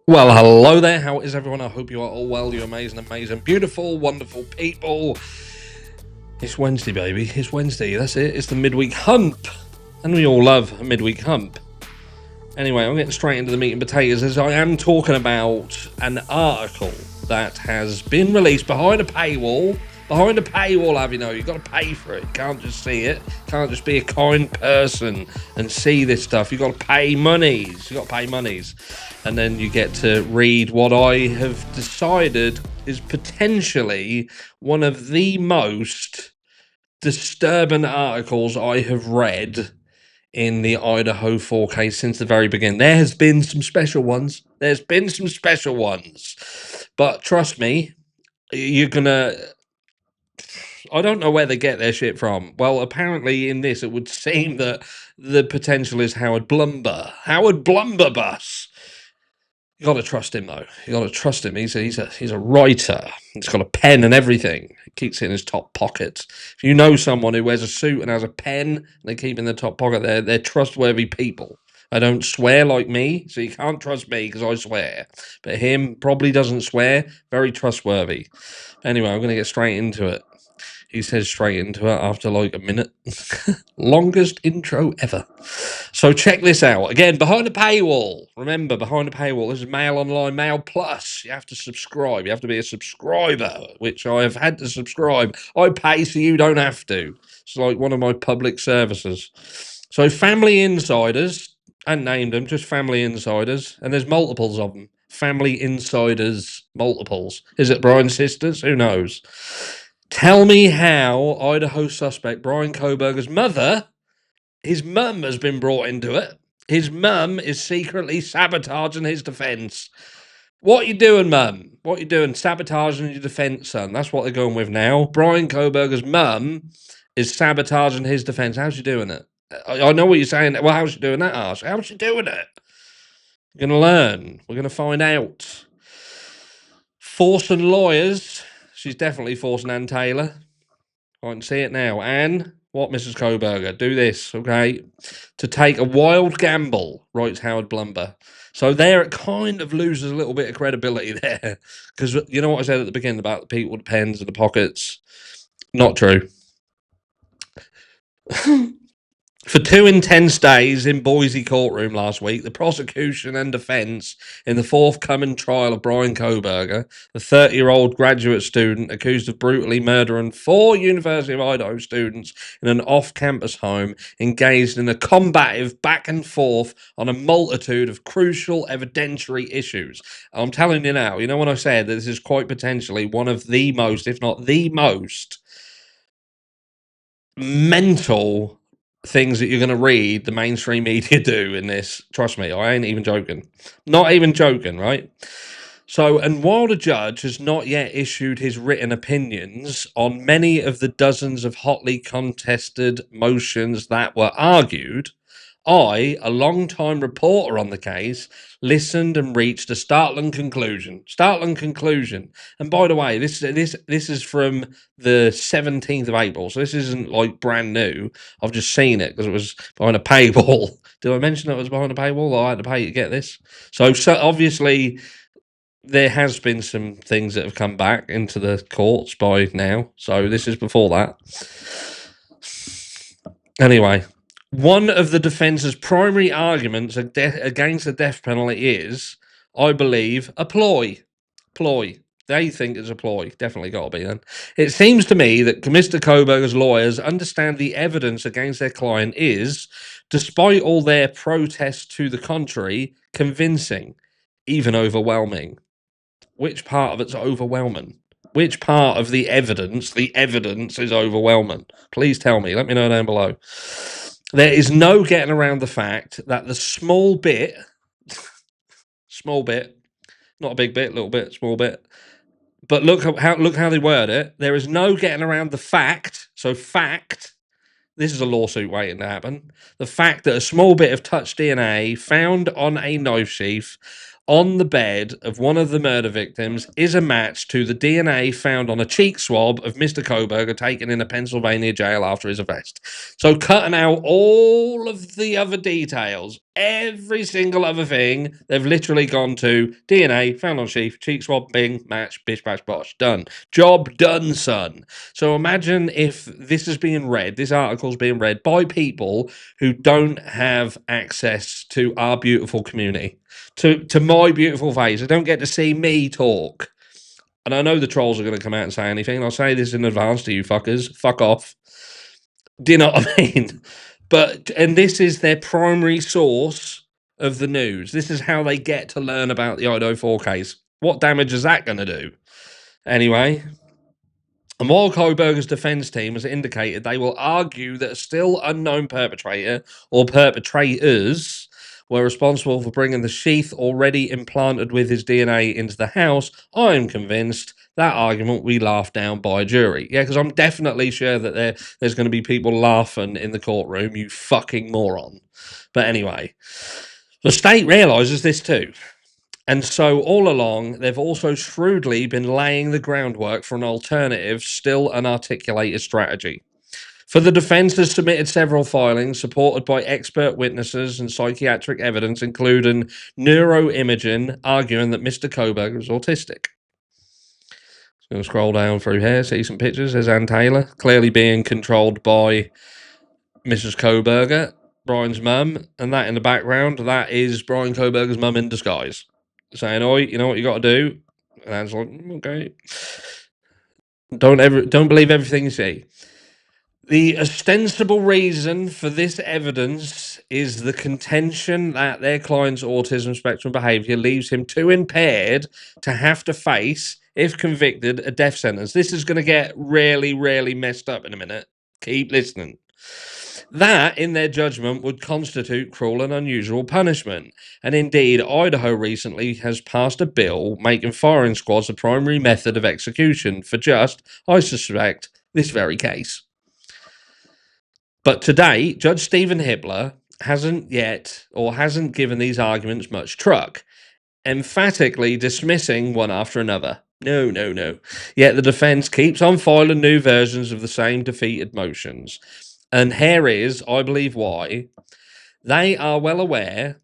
Well, hello there. How is everyone? I hope you are all well. You're amazing, beautiful, wonderful people. It's Wednesday, baby. It's Wednesday. That's it. It's the midweek hump. And we all love a midweek hump. Anyway, I'm getting straight into the meat and potatoes as I am talking about an article that has been released behind a paywall. Behind a paywall, you've got to pay for it. You can't just see it. You can't just be a kind person and see this stuff. You've got to pay monies. And then you get to read what I have decided is potentially one of the most disturbing articles I have read in the Idaho 4 case since the very beginning. There has been some special ones. But trust me, you're gonna... I don't know where they get their shit from. Well, apparently in this, it would seem that the potential is Howard Blumber. Howard Blumberbus. You got to trust him, though. You got to trust him. He's a writer. He's got a pen and everything. He keeps it in his top pocket. If you know someone who wears a suit and has a pen and they keep it in their top pocket, they're trustworthy people. I don't swear like me, so you can't trust me because I swear. But him probably doesn't swear. Very trustworthy. Anyway, I'm going to get straight into it. He says straight into it after like a minute. Longest intro ever. So check this out. Again, behind the paywall. Remember, behind the paywall. This is Mail Online, Mail Plus. You have to subscribe. You have to be a subscriber, which I have had to subscribe. I pay so you don't have to. It's like one of my public services. So Family Insiders, I named them, just Family Insiders. And there's multiples of them. Family Insiders, multiples. Is it Bryan sisters? Who knows? Tell me how Idaho suspect Bryan Kohberger's mother, his mum has been brought into it. His mum is secretly sabotaging his defence. What you doing, mum? What you doing? Sabotaging your defence, son. That's what they're going with now. Bryan Kohberger's mum is sabotaging his defence. How's she doing it? I know what you're saying. Well, how's she doing that, Arse? How's she doing it? We're going to learn. We're going to find out. Forcing lawyers. She's definitely forcing Ann Taylor. I can see it now. Anne, what, Mrs. Kohberger? Do this, okay? To take a wild gamble, writes Howard Blumber. So there it kind of loses a little bit of credibility there. Because you know what I said at the beginning about the people with the pens and the pockets? Not true. For 2 intense days in Boise courtroom last week, the prosecution and defence in the forthcoming trial of Bryan Kohberger, the 30-year-old graduate student accused of brutally murdering 4 University of Idaho students in an off-campus home, engaged in a combative back and forth on a multitude of crucial evidentiary issues. I'm telling you now, you know when I said that this is quite potentially one of the most, if not the most, mental things that you're going to read the mainstream media do in this. Trust me, I ain't even joking. Not even joking, right? So, and while the judge has not yet issued his written opinions on many of the dozens of hotly contested motions that were argued, I, a long-time reporter on the case, listened and reached a startling conclusion. And by the way, this is from the 17th of April, so this isn't like brand new. I've just seen it because it was behind a paywall. Did I mention that it was behind a paywall? I had to pay to get this. So obviously there has been some things that have come back into the courts by now. So this is before that. Anyway, one of the defence's primary arguments against the death penalty is, I believe, a ploy. They think it's a ploy. Definitely got to be then. It seems to me that Mr. Kohberger's lawyers understand the evidence against their client is, despite all their protests to the contrary, convincing, even overwhelming. Which part of it's overwhelming? Which part of the evidence is overwhelming? Please tell me. Let me know down below. There is no getting around the fact that the small bit, not a big bit, little bit, small bit, but look how they word it. There is no getting around the fact. So fact, this is a lawsuit waiting to happen. The fact that a small bit of touch DNA found on a knife sheath on the bed of one of the murder victims is a match to the DNA found on a cheek swab of Mr. Kohberger taken in a Pennsylvania jail after his arrest. So cutting out all of the other details, every single other thing, they've literally gone to DNA found on cheek swab, bing, match, bish, bash, bosh, done. Job done, son. So imagine if this article's being read by people who don't have access to our beautiful community, to my beautiful face. They don't get to see me talk. And I know the trolls are going to come out and say anything. I'll say this in advance to you fuckers. Fuck off. Do you know what I mean? And this is their primary source of the news. This is how they get to learn about the Idaho 4 case. What damage is that going to do? Anyway, and while Kohberger's defense team has indicated they will argue that a still unknown perpetrator or perpetrators were responsible for bringing the sheath already implanted with his DNA into the house, I am convinced that argument will be laughed down by a jury. Yeah, because I'm definitely sure that there's going to be people laughing in the courtroom, you fucking moron. But anyway, the state realises this too. And so all along, they've also shrewdly been laying the groundwork for an alternative, still unarticulated strategy. For the defense has submitted several filings supported by expert witnesses and psychiatric evidence, including neuroimaging, arguing that Mr. Kohberger is autistic. Just going to scroll down through here, see some pictures. There's Ann Taylor, clearly being controlled by Mrs. Kohberger, Brian's mum, and that in the background, that is Bryan Kohberger's mum in disguise, saying, "Oi, you know what you got to do?" And Anne's like, "Okay." Don't believe everything you see. The ostensible reason for this evidence is the contention that their client's autism spectrum behavior leaves him too impaired to have to face, if convicted, a death sentence. This is going to get really, really messed up in a minute. Keep listening. That, in their judgment, would constitute cruel and unusual punishment. And indeed, Idaho recently has passed a bill making firing squads the primary method of execution for just, I suspect, this very case. But today, Judge Stephen Hibbler hasn't given these arguments much truck, emphatically dismissing one after another. No. Yet the defense keeps on filing new versions of the same defeated motions. And here is, I believe, why. They are well aware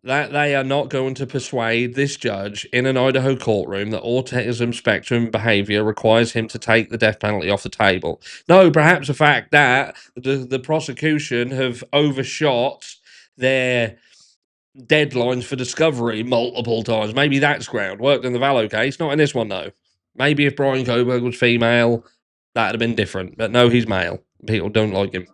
that they are not going to persuade this judge in an Idaho courtroom that autism spectrum behavior requires him to take the death penalty off the table. No, perhaps the fact that the prosecution have overshot their deadlines for discovery multiple times. Maybe that's ground. Worked in the Vallow case, not in this one, though. Maybe if Bryan Kohberger was female, that'd have been different. But no, he's male. People don't like him.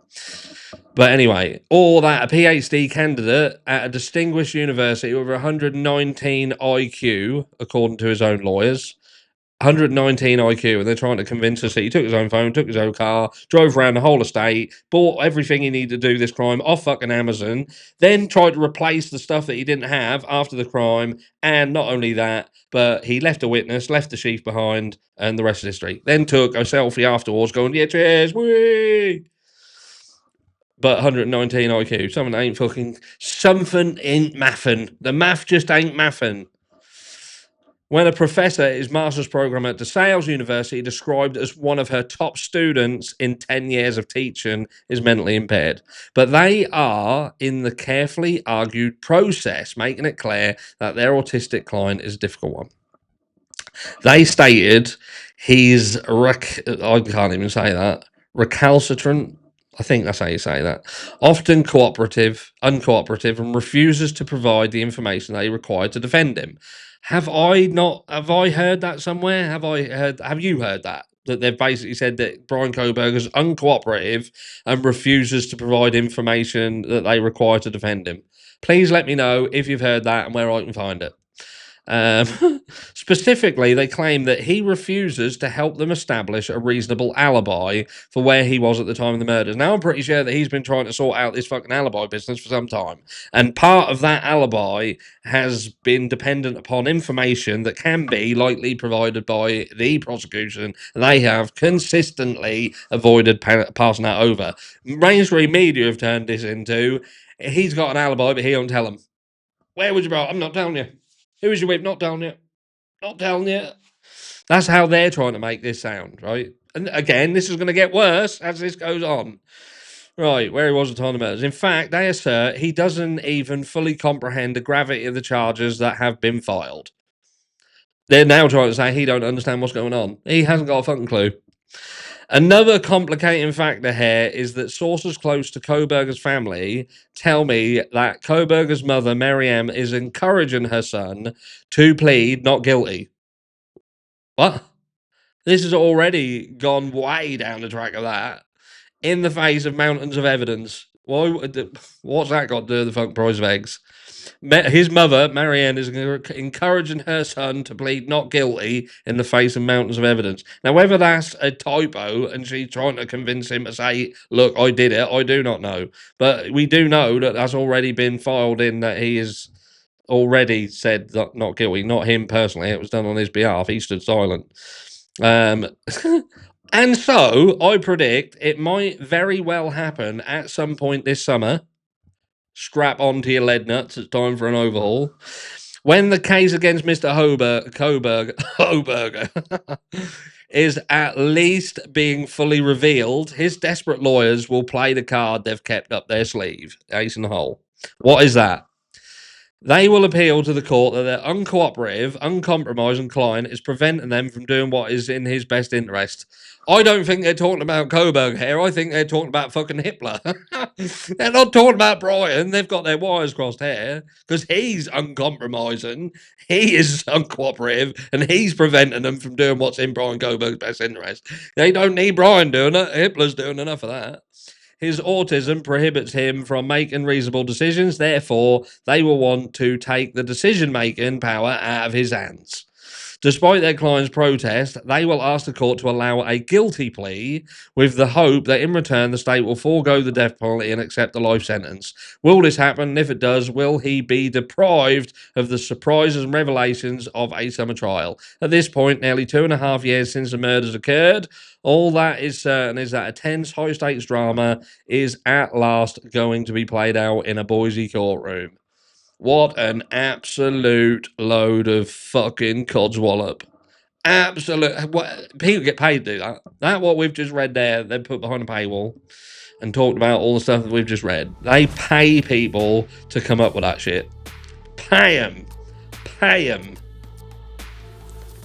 But anyway, or that a PhD candidate at a distinguished university with 119 IQ, according to his own lawyers, 119 IQ, and they're trying to convince us that he took his own phone, took his own car, drove around the whole estate, bought everything he needed to do this crime off fucking Amazon, then tried to replace the stuff that he didn't have after the crime, and not only that, but he left a witness, left the sheath behind, and the rest is history. Then took a selfie afterwards going, yeah, cheers, whee! But 119 IQ, something ain't mathing. The math just ain't mathing. When a professor at his master's program at DeSales University described as one of her top students in 10 years of teaching is mentally impaired. But they are in the carefully argued process, making it clear that their autistic client is a difficult one. They stated he's, I can't even say that, recalcitrant. I think that's how you say that. Often uncooperative, and refuses to provide the information they require to defend him. Have I heard that somewhere? Have you heard that? That they've basically said that Bryan Kohberger is uncooperative and refuses to provide information that they require to defend him. Please let me know if you've heard that and where I can find it. Specifically, they claim that he refuses to help them establish a reasonable alibi for where he was at the time of the murders. Now, I'm pretty sure that he's been trying to sort out this fucking alibi business for some time. And part of that alibi has been dependent upon information that can be likely provided by the prosecution. And they have consistently avoided passing that over. Mainstream media have turned this into, he's got an alibi, but he don't tell them. Where would you go? I'm not telling you. Who is you with? Not telling you. Not telling you. That's how they're trying to make this sound, right? And again, this is going to get worse as this goes on. Right, where he was at time of murders. In fact, they assert he doesn't even fully comprehend the gravity of the charges that have been filed. They're now trying to say he don't understand what's going on. He hasn't got a fucking clue. Another complicating factor here is that sources close to Kohberger's family tell me that Kohberger's mother, Marianne, is encouraging her son to plead not guilty. What? This has already gone way down the track of that. In the face of mountains of evidence. What's that got to do with the fucking price of eggs? His mother, Marianne, is encouraging her son to plead not guilty in the face of mountains of evidence. Now, whether that's a typo and she's trying to convince him to say, look, I did it, I do not know. But we do know that that's already been filed in that he is already said not guilty. Not him personally. It was done on his behalf. He stood silent. And so I predict it might very well happen at some point this summer. Strap onto your lead nuts. It's time for an overhaul. When the case against Mr. Kohberger is at least being fully revealed, his desperate lawyers will play the card they've kept up their sleeve. Ace in the hole. What is that? They will appeal to the court that their uncooperative, uncompromising client is preventing them from doing what is in his best interest. I don't think they're talking about Kohberger here. I think they're talking about fucking Hitler. They're not talking about Bryan. They've got their wires crossed here because he's uncompromising. He is uncooperative and he's preventing them from doing what's in Bryan Kohberger's best interest. They don't need Bryan doing it. Hitler's doing enough of that. His autism prohibits him from making reasonable decisions. Therefore, they will want to take the decision-making power out of his hands. Despite their client's protest, they will ask the court to allow a guilty plea with the hope that in return the state will forego the death penalty and accept the life sentence. Will this happen? If it does, will he be deprived of the surprises and revelations of a summer trial? At this point, nearly 2.5 years since the murders occurred, all that is certain is that a tense, high-stakes drama is at last going to be played out in a Boise courtroom. What an absolute load of fucking codswallop. Absolute. People get paid to do that. That what we've just read there, they put behind a paywall and talked about all the stuff that we've just read. They pay people to come up with that shit. Pay them. Pay them.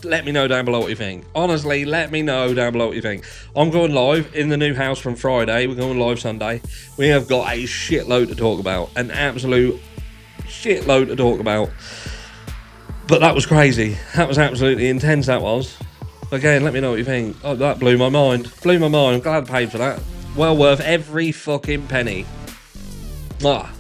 Let me know down below what you think. Honestly, let me know down below what you think. I'm going live in the new house from Friday. We're going live Sunday. We have got a shitload to talk about. An absolute shitload to talk about. But that was crazy. That was absolutely intense, that was. Again, let me know what you think. Oh, that blew my mind. Blew my mind. I'm glad I paid for that. Well worth every fucking penny. Ah.